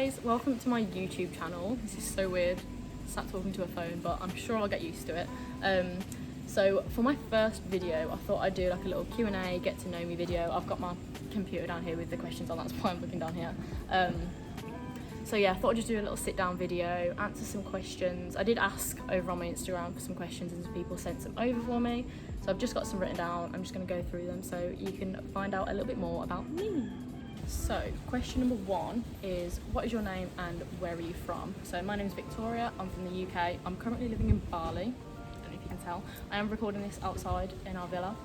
guys, welcome to my YouTube channel. This is so weird, sat talking to a phone, but I'm sure I'll get used to it. So for my first video, I thought I'd do like a little Q&A, get to know me video. I've got my computer down here with the questions on, that's why I'm looking down here. So yeah, I thought I'd just do a little sit down video, answer some questions. I did ask over on my Instagram for some questions and some people sent some over for me. So I've just got some written down. I'm just gonna go through them so you can find out a little bit more about me. So question number one is, what is your name and where are you from? So my name is Victoria, I'm from the UK. I'm currently living in Bali. I don't know if you can tell. I am recording this outside in our villa.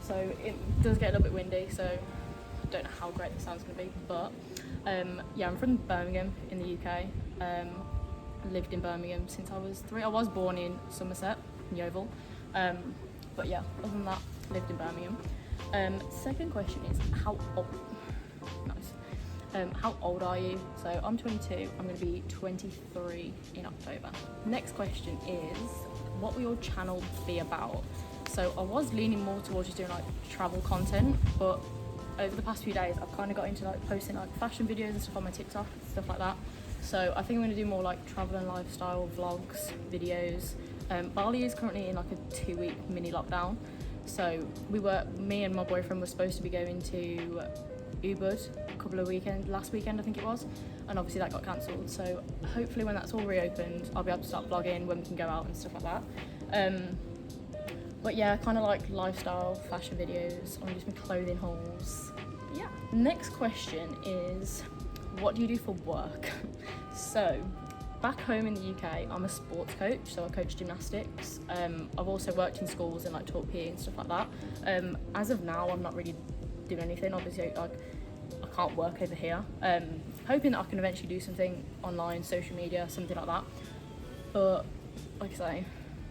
So it does get a little bit windy, so I don't know how great the sound's gonna be, but yeah, I'm from Birmingham in the UK. I lived in Birmingham since I was 3. I was born in Somerset, Yeovil. But yeah, other than that, lived in Birmingham. Second question is, how old are you? So I'm 22, I'm going to be 23 in October. Next question is, what will your channel be about? So I was leaning more towards just doing like travel content, but over the past few days I've kind of got into like posting like fashion videos and stuff on my TikTok, stuff like that. So I think I'm going to do more like travel and lifestyle vlogs, videos. Bali is currently in like a 2-week mini lockdown. So me and my boyfriend were supposed to be going to Ubud last weekend I think it was, and obviously that got cancelled. So hopefully when that's all reopened, I'll be able to start vlogging when we can go out and stuff like that. But yeah, kind of like lifestyle, fashion videos, or just my clothing hauls. Yeah. Next question is, what do you do for work? So back home in the UK, I'm a sports coach, so I coach gymnastics. I've also worked in schools and like taught PE and stuff like that. As of now, I'm not really doing anything. Obviously, like I can't work over here. Hoping that I can eventually do something online, social media, something like that. But like I say,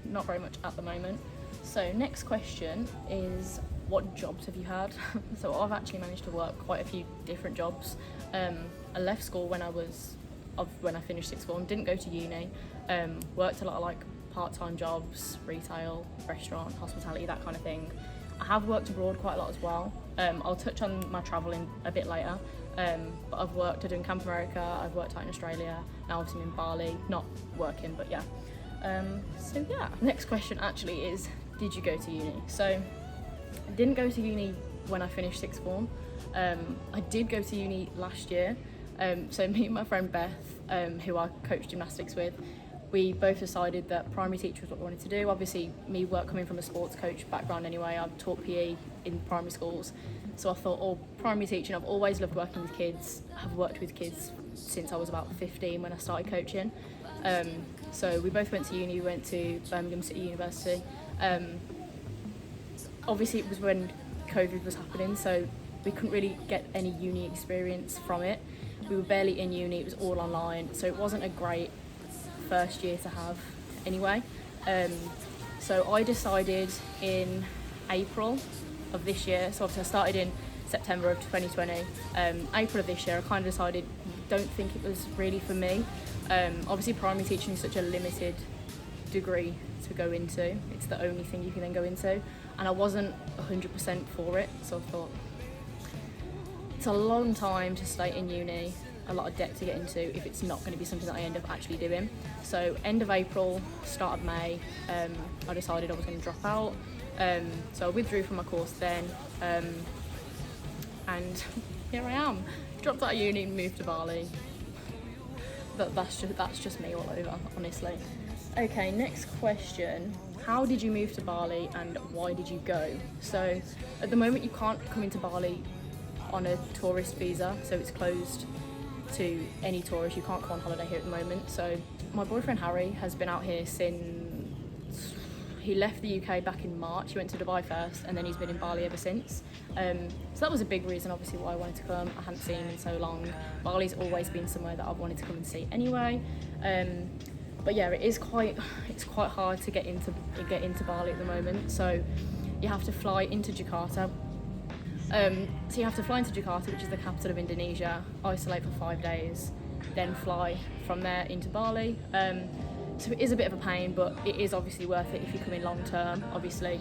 not very much at the moment. So next question is, what jobs have you had? So I've actually managed to work quite a few different jobs. I left school when I finished sixth form, didn't go to uni, worked a lot of like part-time jobs, retail, restaurant, hospitality, that kind of thing. I have worked abroad quite a lot as well. I'll touch on my travelling a bit later, but I've worked, I did in Camp America, I've worked out in Australia, now obviously I'm in Bali, not working, but yeah. So yeah, next question actually is, did you go to uni? So I didn't go to uni when I finished sixth form. I did go to uni last year. So me and my friend Beth, who I coach gymnastics with, we both decided that primary teacher was what we wanted to do. Obviously, coming from a sports coach background anyway, I've taught PE in primary schools. So I thought, primary teaching, I've always loved working with kids. I've worked with kids since I was about 15 when I started coaching. So we both went to uni, we went to Birmingham City University. Obviously it was when COVID was happening, so we couldn't really get any uni experience from it. We were barely in uni, it was all online, so it wasn't a great first year to have anyway. So I decided in April of this year, so obviously I started in September of 2020, April of this year I kind of decided, don't think it was really for me. Obviously primary teaching is such a limited degree to go into, it's the only thing you can then go into, and I wasn't 100% for it, so I thought, it's a long time to stay in uni, a lot of debt to get into if it's not going to be something that I end up actually doing. So end of April, start of May, I decided I was going to drop out. So I withdrew from my course then, and here I am. Dropped out of uni, moved to Bali. But that's just me all over, honestly. Okay, next question. How did you move to Bali and why did you go? So at the moment you can't come into Bali on a tourist visa, so it's closed to any tourist. You can't come on holiday here at the moment. So my boyfriend Harry has been out here since he left the UK back in March. He went to Dubai first and then he's been in Bali ever since. So that was a big reason obviously why I wanted to come. I hadn't seen him in so long. Bali's always been somewhere that I've wanted to come and see anyway. But yeah, it's quite hard to get into Bali at the moment. So you have to fly into Jakarta. So you have to fly into Jakarta, which is the capital of Indonesia, isolate for 5 days, then fly from there into Bali. So it is a bit of a pain, but it is obviously worth it if you come in long term. Obviously,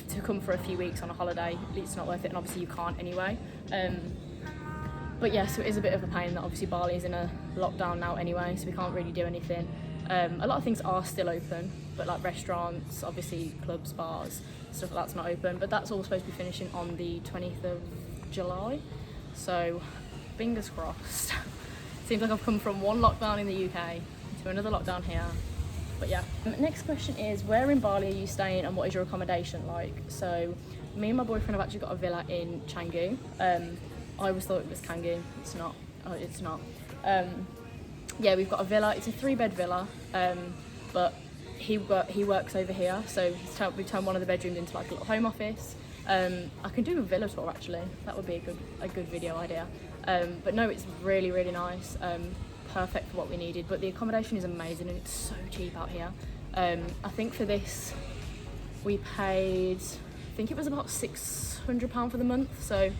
to come for a few weeks on a holiday, it's not worth it, and obviously you can't anyway. But yeah, so it is a bit of a pain that obviously Bali is in a lockdown now anyway, so we can't really do anything. A lot of things are still open, but like restaurants, obviously clubs, bars, stuff like that's not open. But that's all supposed to be finishing on the 20th of July. So fingers crossed. Seems like I've come from one lockdown in the UK to another lockdown here. But yeah. Next question is, where in Bali are you staying and what is your accommodation like? So me and my boyfriend have actually got a villa in Canggu. I always thought it was Canggu. It's not. Oh, it's not. Yeah, we've got a villa. It's a 3-bed villa, but he works over here, so we've turned one of the bedrooms into like a little home office. I can do a villa tour actually. That would be a good video idea. But no, it's really really nice. Perfect for what we needed. But the accommodation is amazing and it's so cheap out here. I think for this we paid, I think it was about £600 for the month, so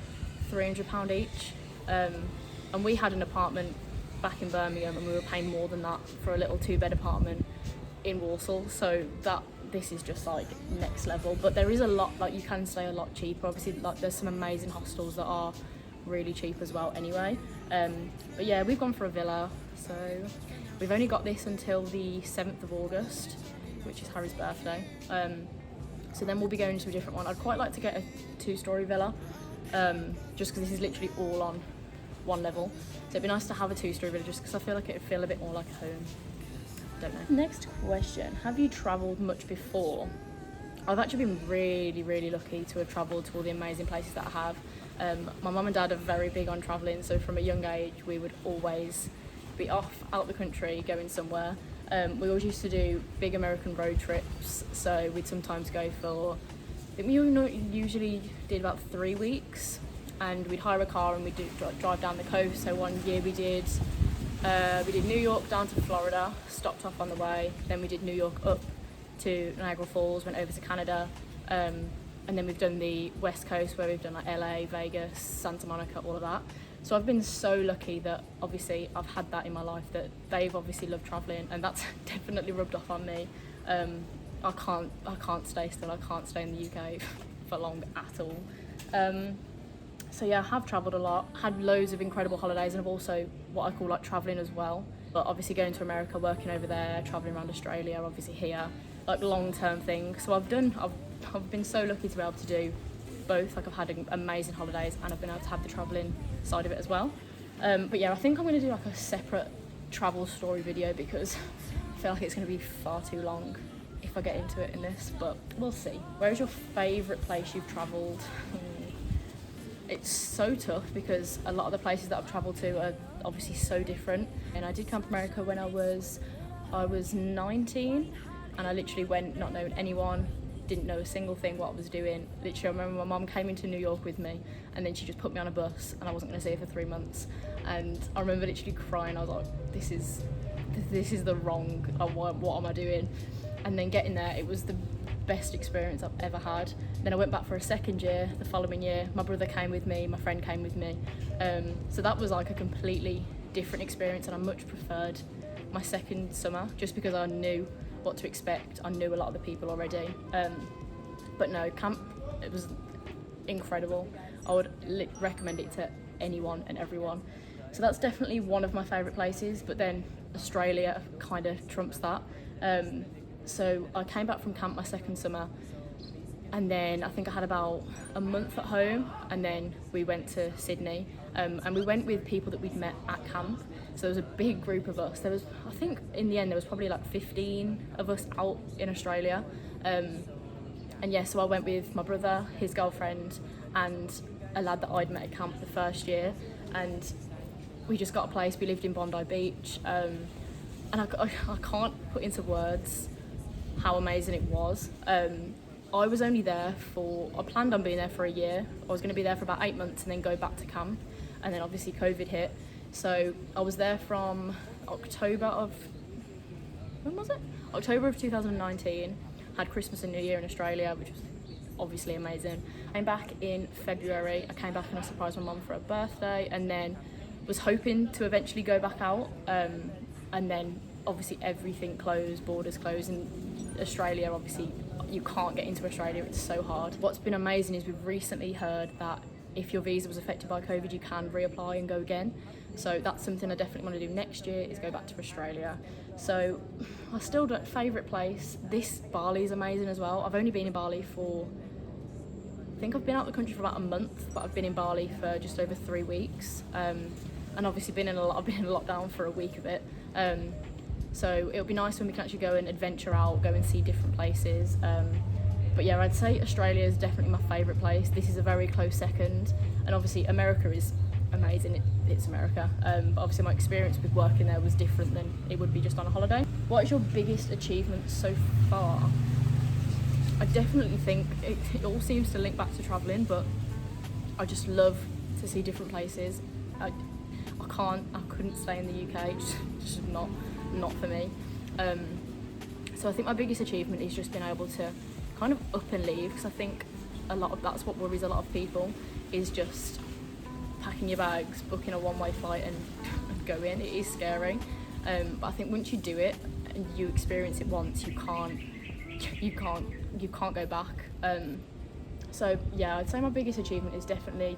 £300 each. And we had an apartment back in Birmingham and we were paying more than that for a little 2-bed apartment in Warsaw, so this is just like next level. But there is a lot, like you can stay a lot cheaper. Obviously, like there's some amazing hostels that are really cheap as well anyway. But yeah, we've gone for a villa, so we've only got this until the 7th of August, which is Harry's birthday. So then we'll be going to a different one. I'd quite like to get a 2-story villa, just because this is literally all on one level. So it'd be nice to have a 2-story villa just because I feel like it'd feel a bit more like a home. Don't know. Next question, have you travelled much before? I've actually been really, really lucky to have travelled to all the amazing places that I have. My mum and dad are very big on travelling, so from a young age we would always be off out the country going somewhere. We always used to do big American road trips, so we'd sometimes go for, I think we usually did about 3 weeks, and we'd hire a car and we'd drive down the coast. So one year we did New York down to Florida, stopped off on the way, then we did New York up to Niagara Falls, went over to Canada, and then we've done the West Coast where we've done like LA, Vegas, Santa Monica, all of that. So I've been so lucky that obviously I've had that in my life, that they've obviously loved travelling, and that's definitely rubbed off on me. I can't stay still, I can't stay in the UK for long at all. So yeah, I have travelled a lot, had loads of incredible holidays, and I've also what I call like travelling as well. But obviously going to America, working over there, travelling around Australia, obviously here, like long-term things. So I've been so lucky to be able to do both. Like I've had amazing holidays and I've been able to have the travelling side of it as well. But yeah, I think I'm going to do like a separate travel story video because I feel like it's going to be far too long if I get into it in this, but we'll see. Where is your favourite place you've travelled? It's so tough because a lot of the places that I've travelled to are obviously so different. And I did Camp America when I was 19, and I literally went not knowing anyone, didn't know a single thing what I was doing. Literally, I remember my mum came into New York with me and then she just put me on a bus and I wasn't going to see her for 3 months. And I remember literally crying. I was like, this is the wrong, what am I doing? And then getting there, it was the best experience I've ever had. Then I went back for a second year, the following year. My brother came with me, my friend came with me. So that was like a completely different experience, and I much preferred my second summer just because I knew what to expect. I knew a lot of the people already. But no, camp, it was incredible. I would recommend it to anyone and everyone. So that's definitely one of my favourite places, but then Australia kind of trumps that. So I came back from camp my second summer, and then I think I had about a month at home, and then we went to Sydney, and we went with people that we'd met at camp. So there was a big group of us. I think in the end there was probably like 15 of us out in Australia. And yeah, so I went with my brother, his girlfriend, and a lad that I'd met at camp the first year, and we just got a place. We lived in Bondi Beach, and I can't put into words how amazing it was. I was only there I planned on being there for a year. I was going to be there for about 8 months and then go back to camp, and then obviously COVID hit. So I was there from October of 2019, had Christmas and New Year in Australia, which was obviously amazing. I came back in February. I came back and I surprised my mum for her birthday, and then was hoping to eventually go back out, and then obviously everything closed, borders closed, and Australia, obviously you can't get into Australia, it's so hard. What's been amazing is we've recently heard that if your visa was affected by COVID, you can reapply and go again. So that's something I definitely want to do next year, is go back to Australia. So I still don't, favourite place, this Bali is amazing as well. I've only been in Bali for, I think I've been out of the country for about a month, but I've been in Bali for just over 3 weeks. And obviously I've been in lockdown for a week of it. So it'll be nice when we can actually go and adventure out, go and see different places. But yeah, I'd say Australia is definitely my favourite place. This is a very close second, and obviously America is amazing. It's America. But obviously my experience with working there was different than it would be just on a holiday. What is your biggest achievement so far? I definitely think it all seems to link back to travelling, but I just love to see different places. I couldn't stay in the UK. It's just not for me. So I think my biggest achievement is just being able to kind of up and leave, because I think that's what worries a lot of people, is just packing your bags, booking a one-way flight and going. It is scary, but I think once you do it and you experience it once, you can't go back. So yeah, I'd say my biggest achievement is definitely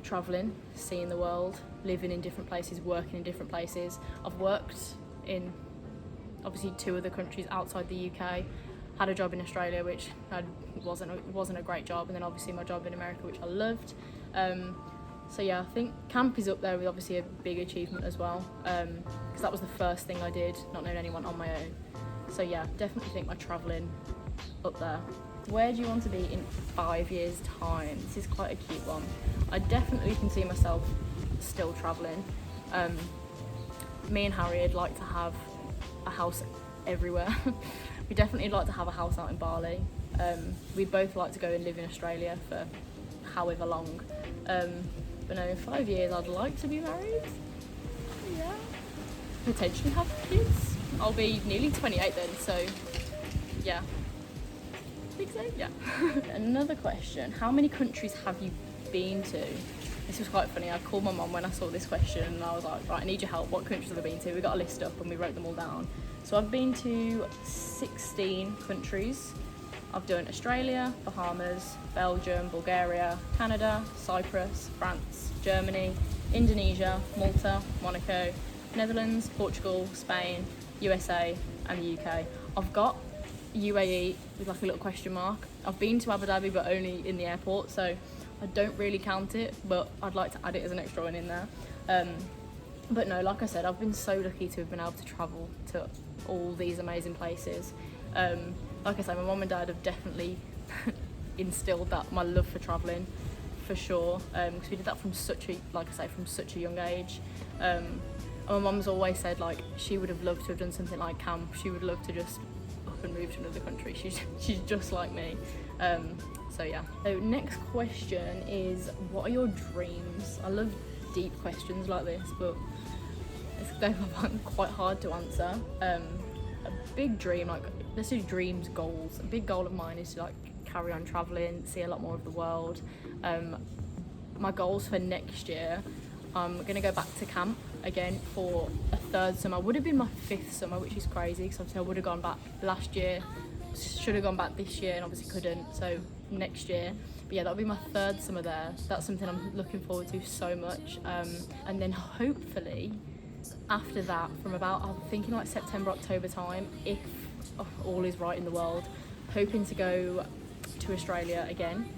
travelling, seeing the world, living in different places, working in different places. I've worked in obviously 2 other countries outside the UK, had a job in Australia which wasn't a great job, and then obviously my job in America, which I loved. So yeah, I think camp is up there with obviously a big achievement as well, because that was the first thing I did, not knowing anyone, on my own. So yeah, definitely think my travelling up there. Where do you want to be in 5 years' time? This is quite a cute one. I definitely can see myself still travelling. Me and Harry would like to have a house everywhere. We definitely like to have a house out in Bali. We'd both like to go and live in Australia for however long. But no, in 5 years I'd like to be married. Yeah. Potentially have kids. I'll be nearly 28 then, so yeah. I think so, yeah. Another question, how many countries have you been to? This was quite funny. I called my mum when I saw this question and I was like, right, I need your help. What countries have I been to? We got a list up and we wrote them all down. So I've been to 16 countries. I've done Australia, Bahamas, Belgium, Bulgaria, Canada, Cyprus, France, Germany, Indonesia, Malta, Monaco, Netherlands, Portugal, Spain, USA and the UK. I've got UAE with like a little question mark. I've been to Abu Dhabi but only in the airport, so I don't really count it, but I'd like to add it as an extra one in there. But no, like I said, I've been so lucky to have been able to travel to all these amazing places. Like I say, my mum and dad have definitely instilled that, my love for travelling, for sure, because we did that from such a young age. And my mum's always said like she would have loved to have done something like camp. She would love to just up and move to another country. She's just like me. So yeah. So next question is, what are your dreams? I love deep questions like this, but it's quite hard to answer. A big dream, like, let's do dreams, goals. A big goal of mine is to like carry on travelling, see a lot more of the world. My goals for next year, I'm gonna go back to camp again for a 3rd summer. Would have been my 5th summer, which is crazy because obviously I would have gone back last year, should have gone back this year and obviously couldn't, so next year. But yeah, that'll be my 3rd summer there. That's something I'm looking forward to so much. And then hopefully after that, from about, I'm thinking like September, October time, if all is right in the world, hoping to go to Australia again.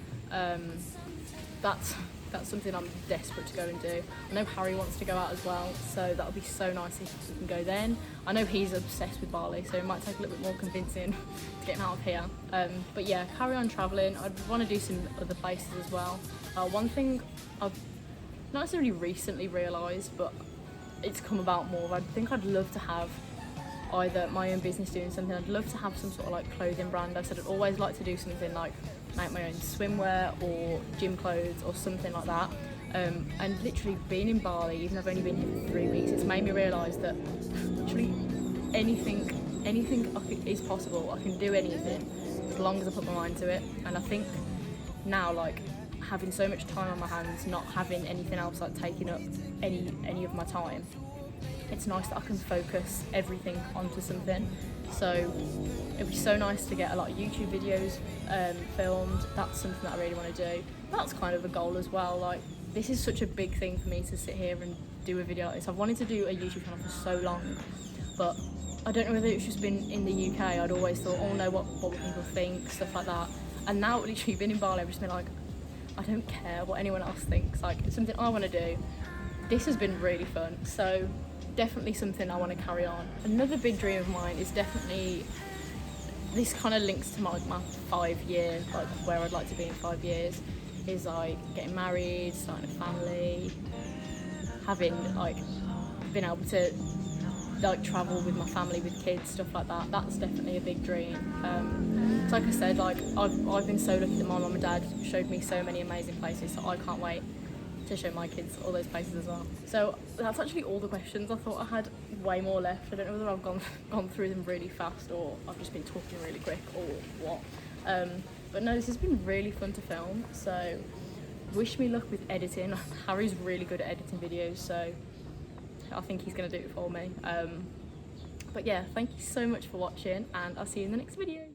That's something I'm desperate to go and do. I know Harry wants to go out as well, so that'll be so nice if we can go then. I know he's obsessed with Bali, so it might take a little bit more convincing to get him out of here. But yeah, carry on travelling. I'd want to do some other places as well. One thing I've not necessarily recently realised, but it's come about more, I think I'd love to have either my own business doing something. I'd love to have some sort of like clothing brand. I said I'd always like to do something like make my own swimwear or gym clothes or something like that. And literally being in Bali, even though I've only been here for 3 weeks, it's made me realise that literally anything is possible. I can do anything as long as I put my mind to it. And I think now, like, having so much time on my hands, not having anything else like taking up any of my time, it's nice that I can focus everything onto something. So it'd be so nice to get a lot of YouTube videos filmed. That's something that I really want to do. That's kind of a goal as well. Like, this is such a big thing for me to sit here and do a video like this. I've wanted to do a YouTube channel for so long, but I don't know whether it's just been in the UK. I'd always thought, oh no, what will people think, stuff like that. And now literally been in Bali, I've just been like, I don't care what anyone else thinks. Like, it's something I want to do. This has been really fun. So definitely something I want to carry on. Another big dream of mine is definitely, this kind of links to my 5 year, like where I'd like to be in 5 years, is like getting married, starting a family, having like been able to like travel with my family, with kids, stuff like that. That's definitely a big dream. So like I said, like I've been so lucky that my mum and dad showed me so many amazing places, so I can't wait to show my kids all those places as well. So that's actually all the questions. I thought I had way more left. I don't know whether I've gone through them really fast or I've just been talking really quick or what. But no, this has been really fun to film, so wish me luck with editing. Harry's really good at editing videos, so I think he's going to do it for me. But yeah, thank you so much for watching, and I'll see you in the next video.